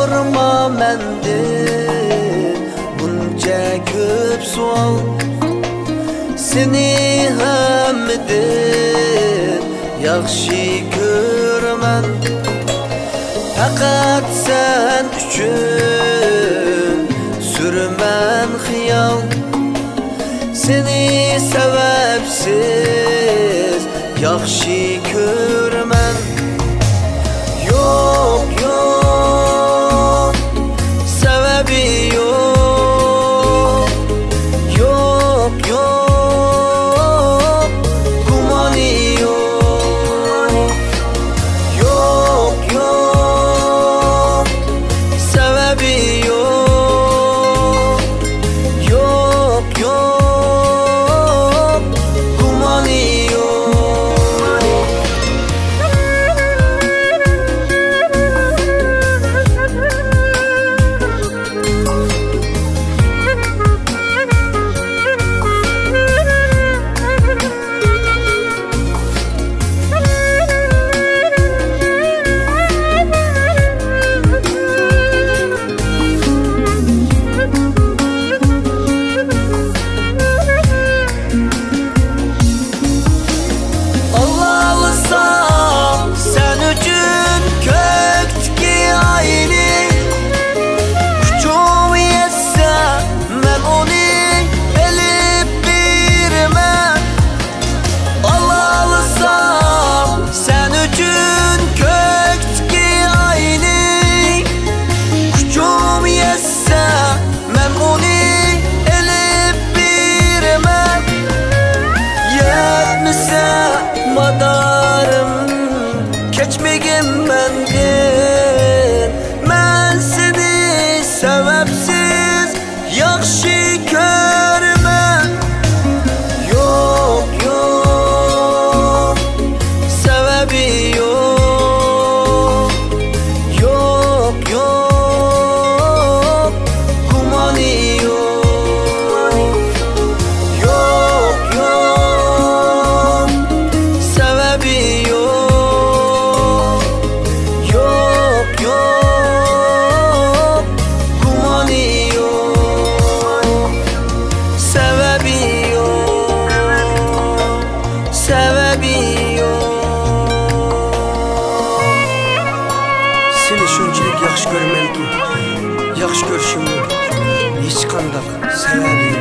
sorma mendin bunca köp sual. Seni hamdin yaxshi ko'raman. Faqat sen uchun sürmen xiyal. Seni sebepsiz yaxshi ko'raman. Yok yok sebebi yok. Yok yok gumani yok. Yok yok sebebi yok. Yok yok gumani yok. Keçmegin mendin, men seni sebepsiz yaxshi ko'raman. Yok yok sebebi yok. Yok yok gumani yok. Yok yok sebebi yok. Seni şunchalik yaxshi ko'ramanki, yaxshi ko'rishimning hech qanday sababi yo'q.